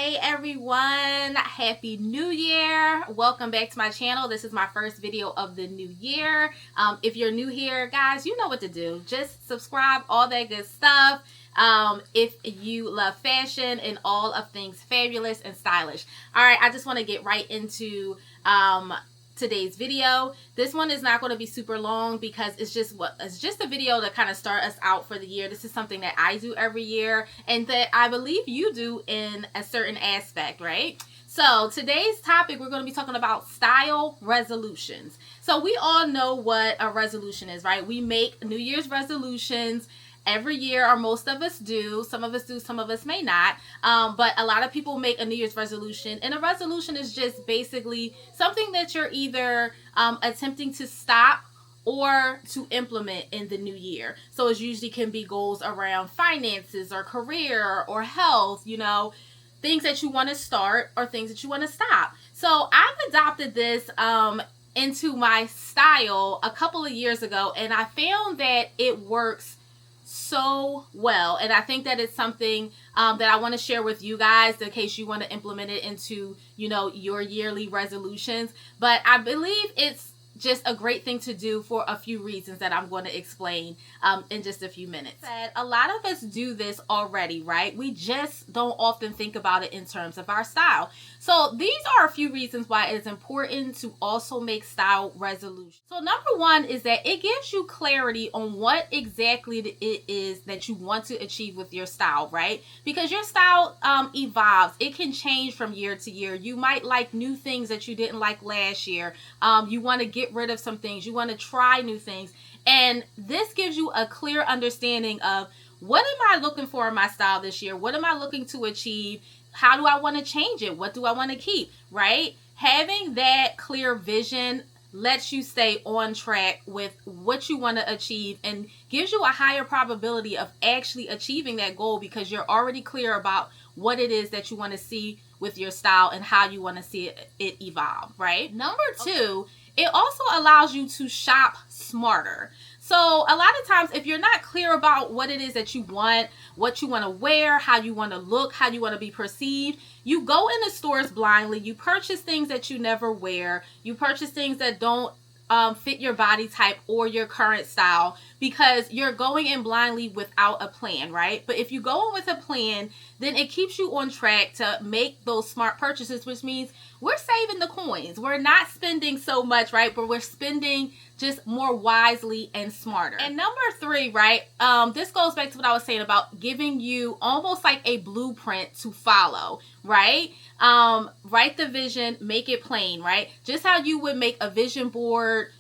Hey everyone, happy new year. Welcome back to my channel. This is my first video of the new year. If you're new here, guys, you know what to do. Just subscribe, all that good stuff. If you love fashion and all of things fabulous and stylish. All right, I just want to get right into today's video. This one is not going to be super long because it's just a video to kind of start us out for the year. This is something that I do every year and that I believe you do in a certain aspect, right? So today's topic, we're going to be talking about style resolutions. So we all know what a resolution is, right? We make New Year's resolutions every year, or most of us do. Some of us do, some of us may not. But a lot of people make a New Year's resolution. And a resolution is just basically something that you're either attempting to stop or to implement in the new year. So it usually can be goals around finances or career or health, you know, things that you want to start or things that you want to stop. So I've adopted this into my style a couple of years ago, and I found that it works so well, and I think that it's something that I want to share with you guys in case you want to implement it into, you know, your yearly resolutions. But I believe it's just a great thing to do for a few reasons that I'm going to explain in just a few minutes. A lot of us do this already, right? We just don't often think about it in terms of our style. So these are a few reasons why it's important to also make style resolutions. So number one is that it gives you clarity on what exactly it is that you want to achieve with your style, right? Because your style evolves. It can change from year to year. You might like new things that you didn't like last year. You want to get rid of some things. You want to try new things. And this gives you a clear understanding of what am I looking for in my style this year? What am I looking to achieve? How do I want to change it? What do I want to keep, right? Having that clear vision lets you stay on track with what you want to achieve and gives you a higher probability of actually achieving that goal because you're already clear about what it is that you want to see with your style and how you want to see it evolve, right? Number two, it also allows you to shop smarter. So a lot of times if you're not clear about what it is that you want, what you want to wear, how you want to look, how you want to be perceived, you go into stores blindly, you purchase things that you never wear, you purchase things that don't fit your body type or your current style because you're going in blindly without a plan, right? But if you go in with a plan, then it keeps you on track to make those smart purchases, which means we're saving the coins. We're not spending so much, right? But we're spending just more wisely and smarter. And number three, right? This goes back to what I was saying about giving you almost like a blueprint to follow, right? Write the vision, make it plain, right? Just how you would make a vision board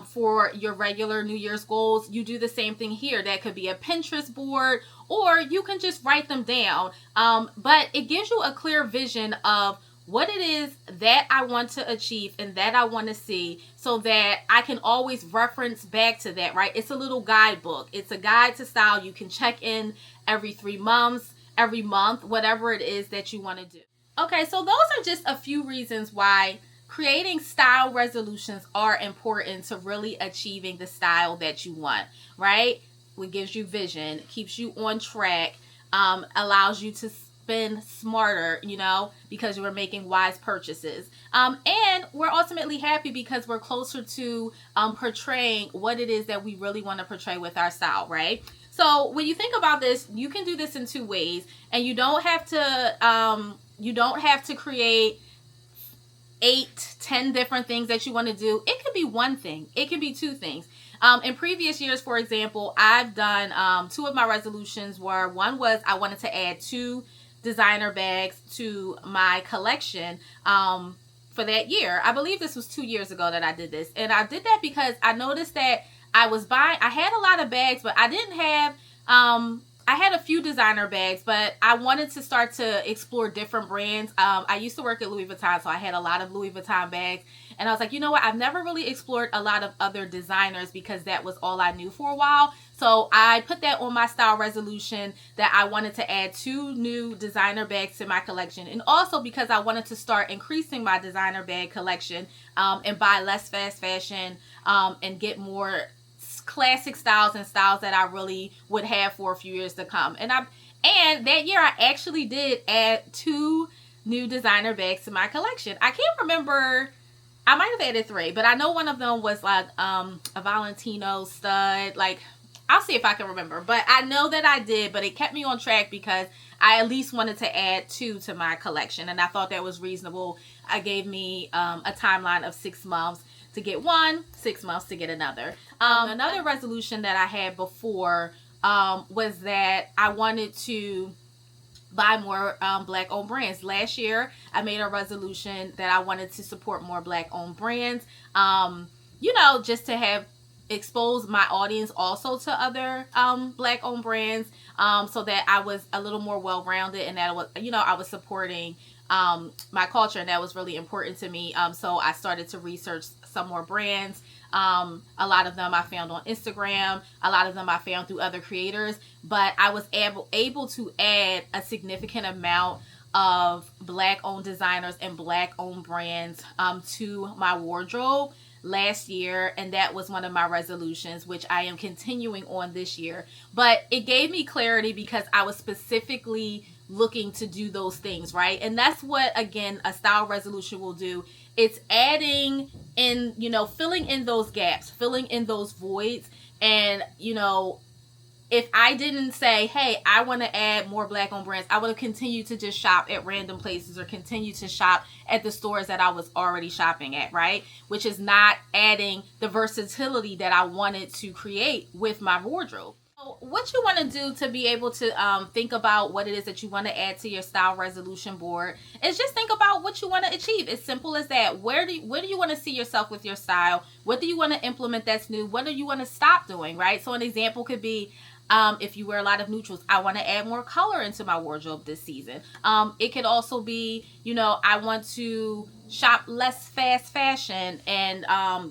for your regular New Year's goals, you do the same thing here. That could be a Pinterest board, or you can just write them down. But it gives you a clear vision of what it is that I want to achieve and that I want to see so that I can always reference back to that, right? It's a little guidebook. It's a guide to style. You can check in every 3 months, every month, whatever it is that you want to do. Okay, so those are just a few reasons why creating style resolutions are important to really achieving the style that you want, right? It gives you vision, keeps you on track, allows you to spend smarter, you know, because we're making wise purchases. And we're ultimately happy because we're closer to portraying what it is that we really want to portray with our style, right? So when you think about this, you can do this in 2 ways, and you don't have to create 8-10 different things that you want to do. It could be one thing. It can be 2 things. In previous years, for example, I've done 2 of my resolutions were, one was I wanted to add 2 designer bags to my collection for that year. I believe this was 2 years ago that I did this. And I did that because I noticed that I had a lot of bags, but I didn't have, I had a few designer bags, but I wanted to start to explore different brands. I used to work at Louis Vuitton, so I had a lot of Louis Vuitton bags. And I was like, you know what? I've never really explored a lot of other designers because that was all I knew for a while. So I put that on my style resolution that I wanted to add 2 new designer bags to my collection. And also because I wanted to start increasing my designer bag collection and buy less fast fashion and get more classic styles and styles that I really would have for a few years to come. And And that year I actually did add 2 new designer bags to my collection. I can't remember, I might have added 3, but I know one of them was like a Valentino stud. Like, I'll see if I can remember, but I know that I did, but it kept me on track because I at least wanted to add 2 to my collection, and I thought that was reasonable. I gave me a timeline of 6 months to get one, 6 months to get another. Another resolution that I had before was that I wanted to buy more black owned brands. Last year I made a resolution that I wanted to support more black owned brands, you know, just to have expose my audience also to other black owned brands, so that I was a little more well rounded, and that was, you know, I was supporting my culture, and that was really important to me. So I started to research some more brands. A lot of them I found on Instagram, a lot of them I found through other creators, but I was able to add a significant amount of black owned designers and black owned brands to my wardrobe last year, and that was one of my resolutions, which I am continuing on this year. But it gave me clarity because I was specifically looking to do those things, right? And that's what, again, a style resolution will do. It's adding in, you know, filling in those gaps, filling in those voids. And, you know, if I didn't say, hey, I want to add more black owned brands, I would have continued to just shop at random places or continue to shop at the stores that I was already shopping at, right? Which is not adding the versatility that I wanted to create with my wardrobe. So what you want to do to be able to think about what it is that you want to add to your style resolution board is just think about what you want to achieve. It's simple as that. Where do you want to see yourself with your style? What do you want to implement that's new? What do you want to stop doing, right? So an example could be, if you wear a lot of neutrals, I want to add more color into my wardrobe this season. It could also be, you know, I want to shop less fast fashion and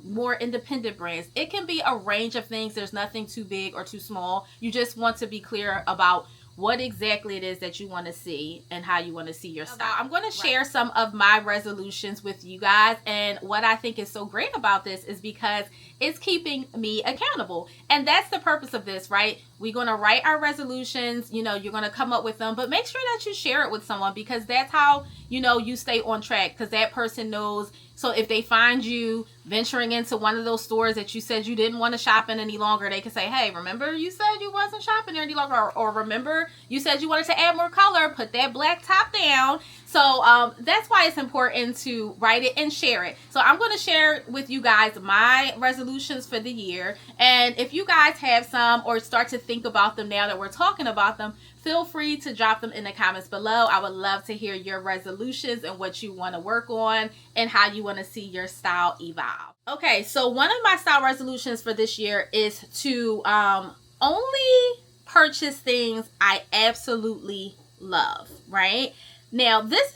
more independent brands. It can be a range of things. There's nothing too big or too small. You just want to be clear about what exactly it is that you want to see and how you want to see your style. I'm going to share some of my resolutions with you guys, and what I think is so great about this is because it's keeping me accountable, and that's the purpose of this, right? We're going to write our resolutions, you know, you're going to come up with them, but make sure that you share it with someone, because that's how, you know, you stay on track, because that person knows. So if they find you venturing into one of those stores that you said you didn't want to shop in any longer, they can say, hey, remember you said you wasn't shopping there any longer, or remember you said you wanted to add more color, put that black top down. So that's why it's important to write it and share it. So I'm going to share with you guys my resolutions for the year. And if you guys have some or start to think about them now that we're talking about them, feel free to drop them in the comments below. I would love to hear your resolutions and what you want to work on and how you want to see your style evolve. Okay, so one of my style resolutions for this year is to only purchase things I absolutely love, right? Now, this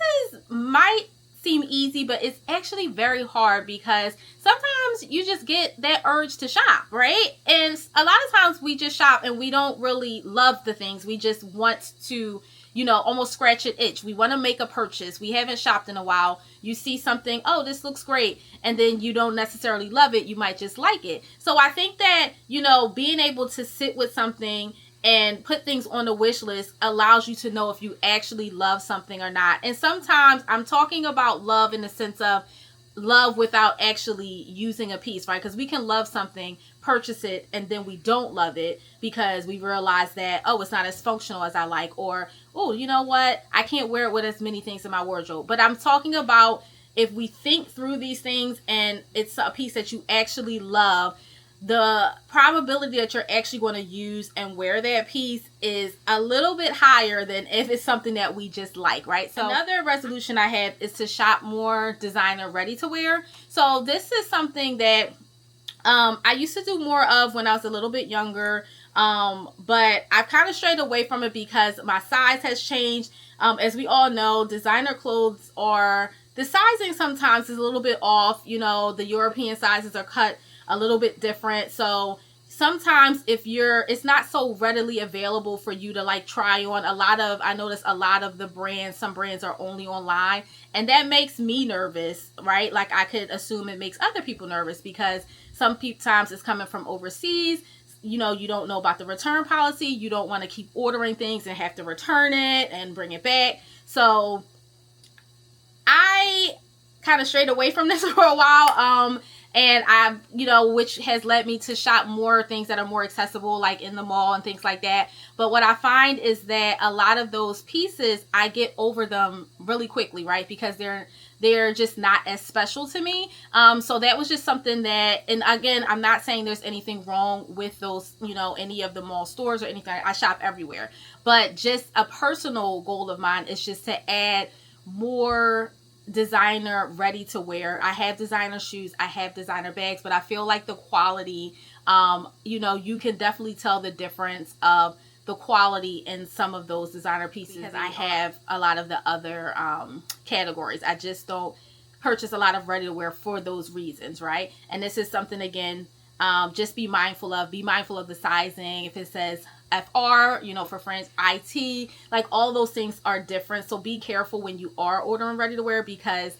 might seem easy, but it's actually very hard because sometimes you just get that urge to shop, right? And a lot of times we just shop and we don't really love the things. We just want to, you know, almost scratch an itch. We want to make a purchase. We haven't shopped in a while. You see something, oh, this looks great, and then you don't necessarily love it. You might just like it. So I think that, you know, being able to sit with something and put things on the wish list allows you to know if you actually love something or not. And sometimes I'm talking about love in the sense of love without actually using a piece, right? Because we can love something, purchase it, and then we don't love it because we realize that, oh, it's not as functional as I like, or, oh, you know what, I can't wear it with as many things in my wardrobe. But I'm talking about if we think through these things and it's a piece that you actually love, the probability that you're actually going to use and wear that piece is a little bit higher than if it's something that we just like, right? So another resolution I have is to shop more designer ready to wear. So this is something that I used to do more of when I was a little bit younger, but I've kind of strayed away from it because my size has changed. As we all know, designer clothes the sizing sometimes is a little bit off. You know, the European sizes are cut a little bit different. So sometimes it's not so readily available for you to like try on. I notice a lot of the brands, some brands are only online, and that makes me nervous, right? Like I could assume it makes other people nervous because sometimes it's coming from overseas. you know, you don't know about the return policy. You don't want to keep ordering things and have to return it and bring it back. So I kind of strayed away from this for a while. And I, you know, which has led me to shop more things that are more accessible, like in the mall and things like that. But what I find is that a lot of those pieces, I get over them really quickly, right? Because they're just not as special to me. So that was just something that, and again, I'm not saying there's anything wrong with those, you know, any of the mall stores or anything. I shop everywhere. But just a personal goal of mine is just to add more designer ready to wear. I have designer shoes, I have designer bags, but I feel like the quality, you know, you can definitely tell the difference of the quality in some of those designer pieces because I have a lot of the other categories. I just don't purchase a lot of ready to wear for those reasons, right? And this is something, again, just be mindful of the sizing. If it says FR, you know, for friends, IT, like all those things are different. So be careful when you are ordering ready to wear because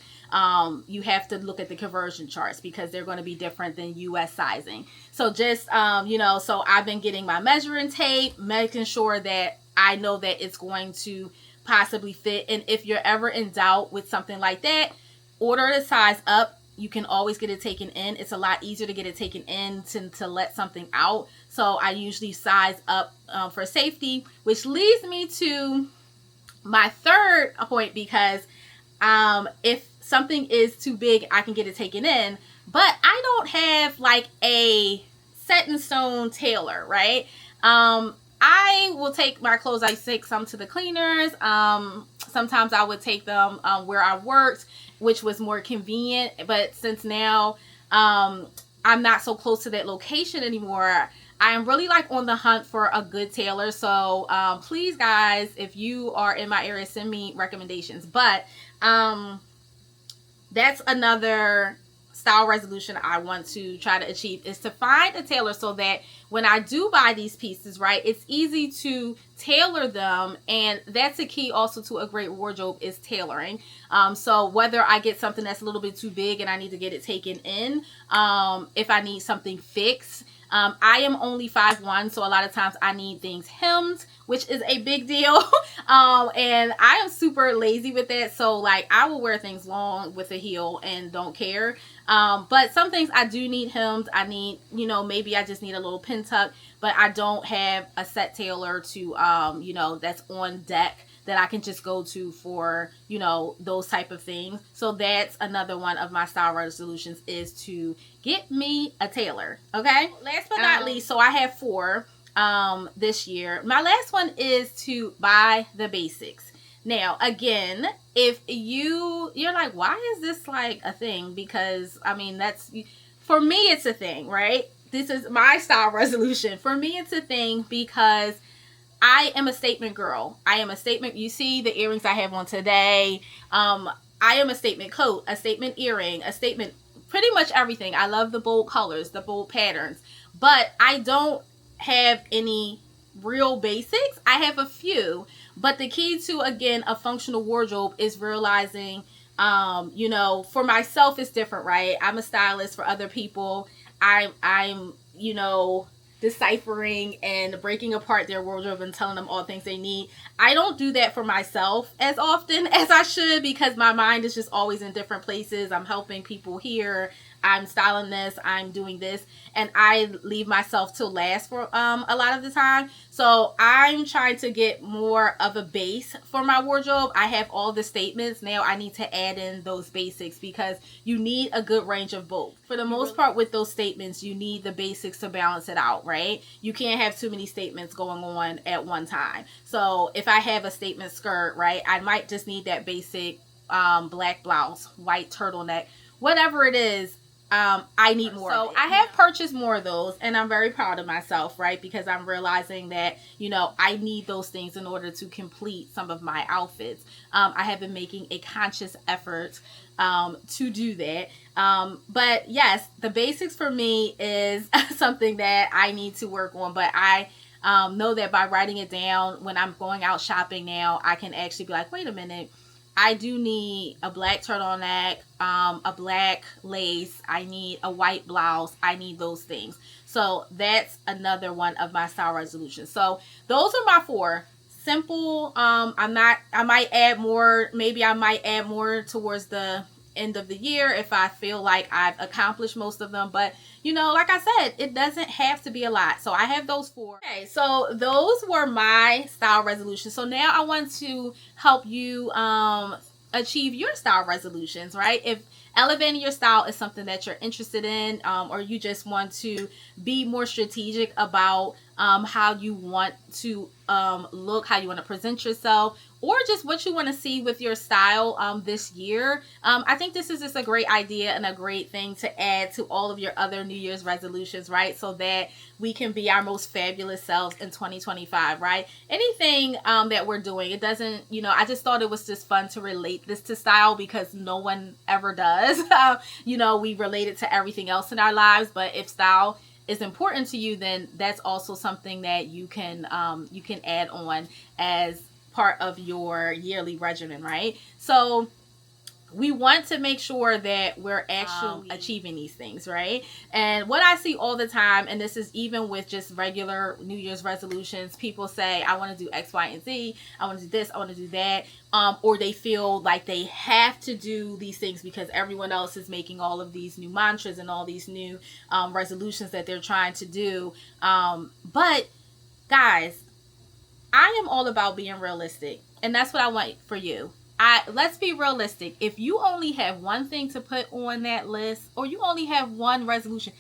you have to look at the conversion charts because they're going to be different than US sizing. So just, you know, so I've been getting my measuring tape, making sure that I know that it's going to possibly fit. And if you're ever in doubt with something like that, order the size up. You can always get it taken in. It's a lot easier to get it taken in to let something out. So I usually size up for safety, which leads me to my third point because if something is too big, I can get it taken in, but I don't have like a set in stone tailor, right? I will take my clothes, I take some to the cleaners. Sometimes I would take them where I worked, which was more convenient. But since now I'm not so close to that location anymore, I am really like on the hunt for a good tailor. So please, guys, if you are in my area, send me recommendations. But that's another style resolution I want to try to achieve, is to find a tailor so that when I do buy these pieces, right, it's easy to tailor them. And that's a key also to a great wardrobe, is tailoring. So whether I get something that's a little bit too big and I need to get it taken in, if I need something fixed, I am only 5'1", so a lot of times I need things hemmed, which is a big deal. And I am super lazy with that. So like I will wear things long with a heel and don't care. But some things I do need hemmed. I need, you know, maybe I just need a little pin tuck, but I don't have a set tailor to, you know, that's on deck that I can just go to for, you know, those type of things. So that's another one of my style resolutions, is to get me a tailor. Okay. Last but not least, so I have 4 this year. My last one is to buy the basics. Now, again, if you're like, why is this like a thing? Because I mean, that's, for me, it's a thing, right? This is my style resolution. For me, it's a thing because I am a statement girl. I am a statement. You see the earrings I have on today. I am a statement coat, a statement earring, a statement, pretty much everything. I love the bold colors, the bold patterns, but I don't have any real basics. I have a few, but the key to, again, a functional wardrobe is realizing, you know, for myself, it's different, right? I'm a stylist. For other people, I'm, you know, deciphering and breaking apart their wardrobe and telling them all things they need. I don't do that for myself as often as I should because my mind is just always in different places. I'm helping people here, I'm styling this, I'm doing this, and I leave myself till last for a lot of the time. So I'm trying to get more of a base for my wardrobe. I have all the statements. Now I need to add in those basics because you need a good range of both. For the most part with those statements, you need the basics to balance it out, right? You can't have too many statements going on at one time. So if I have a statement skirt, right, I might just need that basic black blouse, white turtleneck, whatever it is. I need more. So I have purchased more of those, and I'm very proud of myself, right? Because I'm realizing that, you know, I need those things in order to complete some of my outfits. I have been making a conscious effort to do that. But yes, the basics for me is something that I need to work on, but I know that by writing it down when I'm going out shopping now, I can actually be like, wait a minute, I do need a black turtleneck, a black lace. I need a white blouse. I need those things. So that's another one of my style resolutions. So those are my 4. Simple. I might add more. Maybe I might add more towards the end of the year if I feel like I've accomplished most of them. But you know, like I said, it doesn't have to be a lot. So I have those 4. Okay, so those were my style resolutions. So now I want to help you achieve your style resolutions, right? If elevating your style is something that you're interested in, or you just want to be more strategic about how you want to look, how you want to present yourself, or just what you want to see with your style this year, I think this is just a great idea and a great thing to add to all of your other New Year's resolutions, right? So that we can be our most fabulous selves in 2025, right? Anything that we're doing, it doesn't, you know, I just thought it was just fun to relate this to style because no one ever does. You know, we relate it to everything else in our lives, but if style is important to you, then that's also something that you can add on as part of your yearly regimen, right? So we want to make sure that we're actually achieving these things, right? And what I see all the time, and this is even with just regular New Year's resolutions, people say, I want to do X, Y, and Z. I want to do this. I want to do that. Or they feel like they have to do these things because everyone else is making all of these new mantras and all these new resolutions that they're trying to do. But guys, I am all about being realistic, and that's what I want for you. Let's be realistic. If you only have one thing to put on that list, or you only have one resolution,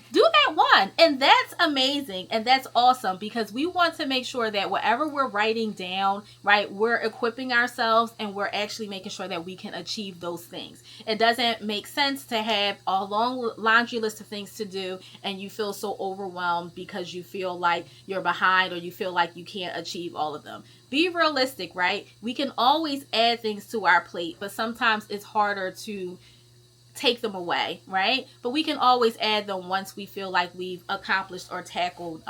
do that one. And that's amazing. And that's awesome because we want to make sure that whatever we're writing down, right, we're equipping ourselves and we're actually making sure that we can achieve those things. It doesn't make sense to have a long laundry list of things to do and you feel so overwhelmed because you feel like you're behind or you feel like you can't achieve all of them. Be realistic, right? We can always add things to our plate, but sometimes it's harder to take them away, right? But we can always add them once we feel like we've accomplished or tackled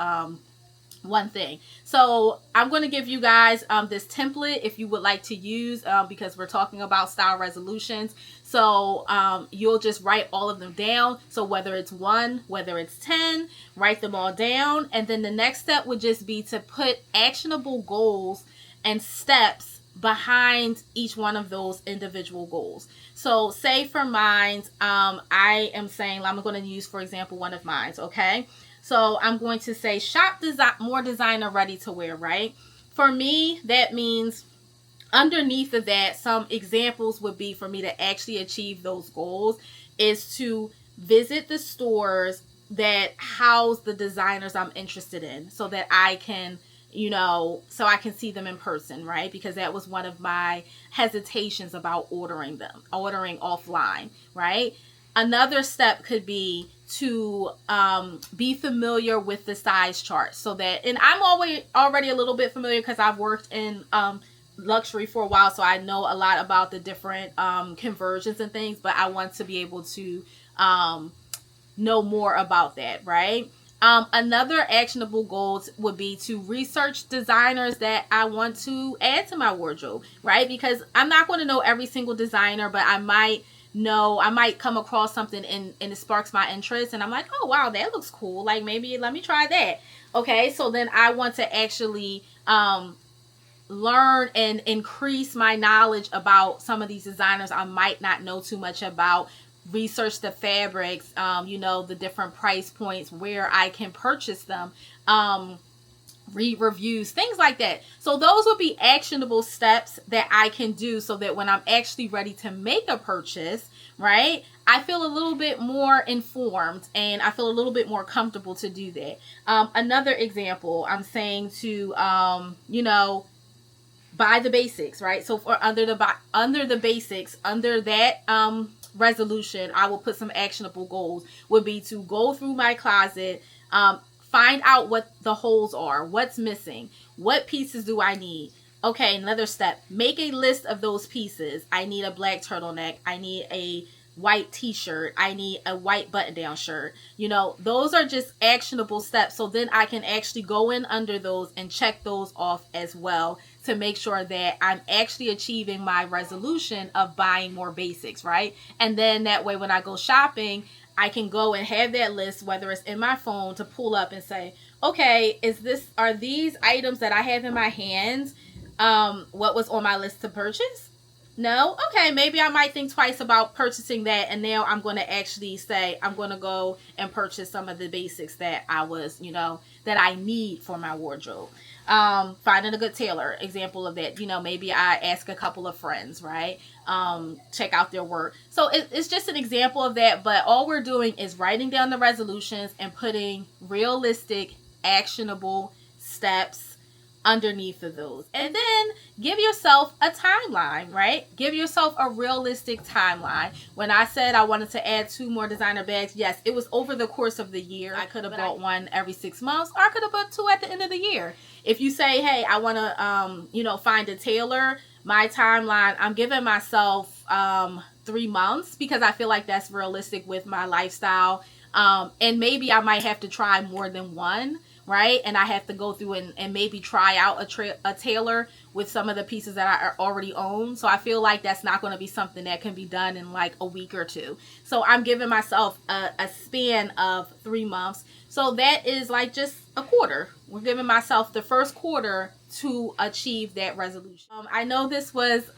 one thing. So I'm going to give you guys this template if you would like to use because we're talking about style resolutions. So you'll just write all of them down. So whether it's 1, whether it's 10, write them all down. And then the next step would just be to put actionable goals and steps behind each one of those individual goals. So say for mine, I am saying, I'm going to use, for example, one of mine, okay? So I'm going to say shop more designer ready to wear, right? For me, that means underneath of that, some examples would be for me to actually achieve those goals is to visit the stores that house the designers I'm interested in so that I can, you know, so I can see them in person, right? Because that was one of my hesitations about ordering offline, right? Another step could be to be familiar with the size chart so that, and I'm already a little bit familiar because I've worked in luxury for a while, so I know a lot about the different conversions and things, but I want to be able to know more about that, right? Another actionable goal would be to research designers that I want to add to my wardrobe, right? Because I'm not going to know every single designer, but I might come across something and it sparks my interest and I'm like, oh wow, that looks cool, like maybe let me try that. Okay, so then I want to actually learn and increase my knowledge about some of these designers I might not know too much about. Research the fabrics, you know, the different price points, where I can purchase them, read reviews, things like that. So those would be actionable steps that I can do so that when I'm actually ready to make a purchase, right, I feel a little bit more informed and I feel a little bit more comfortable to do that. Another example, I'm saying to, you know, buy the basics, right? So for under the basics, under that resolution, I will put some actionable goals would be to go through my closet, find out what the holes are, what's missing, what pieces do I need. Okay, another step, make a list of those pieces. I need a black turtleneck. I need a white t-shirt. I need a white button-down shirt. You know, those are just actionable steps. So then I can actually go in under those and check those off as well to make sure that I'm actually achieving my resolution of buying more basics, right? And then that way when I go shopping, I can go and have that list, whether it's in my phone, to pull up and say, okay, are these items that I have in my hands what was on my list to purchase? No? Okay, maybe I might think twice about purchasing that, and now I'm going to actually say I'm going to go and purchase some of the basics that that I need for my wardrobe. Finding a good tailor, example of that. Maybe I ask a couple of friends, right? Check out their work. So it's just an example of that, but all we're doing is writing down the resolutions and putting realistic, actionable steps underneath of those. And then give yourself a timeline, right? Give yourself a realistic timeline. When I said I wanted to add 2 more designer bags, yes, it was over the course of the year. I could have bought one every 6 months, or I could have bought 2 at the end of the year. If you say, hey, I want to, find a tailor, my timeline, I'm giving myself 3 months because I feel like that's realistic with my lifestyle. And maybe I might have to try more than one, right? And I have to go through and maybe try out a tailor with some of the pieces that I already own. So I feel like that's not going to be something that can be done in like a week or 2. So I'm giving myself a span of 3 months. So that is like just a quarter. We're giving myself the first quarter to achieve that resolution. I know this was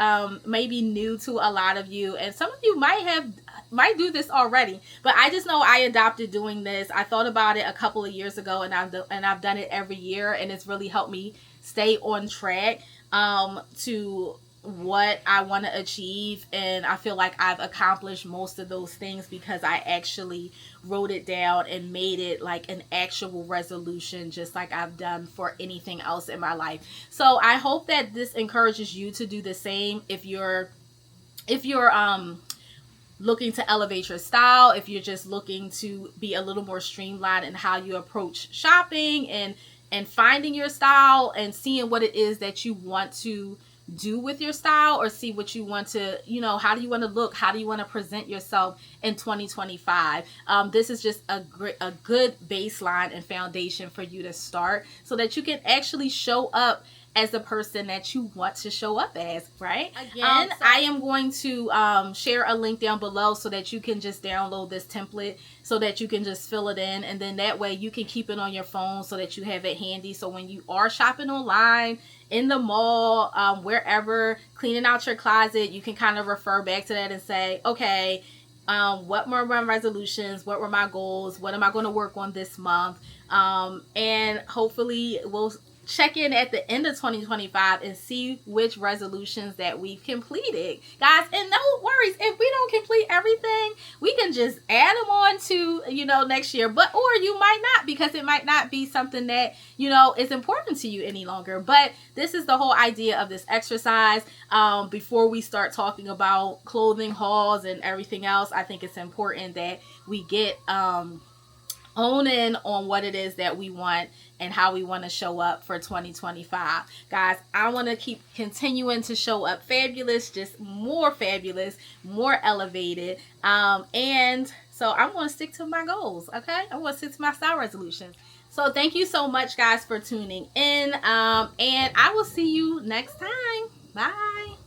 maybe new to a lot of you, and some of you might do this already, but I just know I adopted doing this. I thought about it a couple of years ago, and I've done it every year, and it's really helped me stay on track to what I want to achieve. And I feel like I've accomplished most of those things because I actually wrote it down and made it like an actual resolution, just like I've done for anything else in my life. So I hope that this encourages you to do the same. If you're looking to elevate your style, if you're just looking to be a little more streamlined in how you approach shopping and finding your style and seeing what it is that you want to do with your style, or see what you want to, how do you want to look, how do you want to present yourself in 2025. This is just a good baseline and foundation for you to start so that you can actually show up as the person that you want to show up as, right? Again, I am going to share a link down below so that you can just download this template so that you can just fill it in, and then that way you can keep it on your phone so that you have it handy. So when you are shopping online, in the mall, wherever, cleaning out your closet, you can kind of refer back to that and say, okay, what were my resolutions? What were my goals? What am I going to work on this month? And hopefully we'll check in at the end of 2025 and see which resolutions that we've completed, guys. And no worries, if we don't complete everything, we can just add them on to next year. Or you might not, because it might not be something that is important to you any longer. But this is the whole idea of this exercise. Before we start talking about clothing hauls and everything else, I think it's important that we get hone in on what it is that we want and how we want to show up for 2025. Guys, I want to keep continuing to show up fabulous, just more fabulous, more elevated. And so I'm going to stick to my goals, okay? I'm going to stick to my style resolutions. So thank you so much, guys, for tuning in. And I will see you next time. Bye.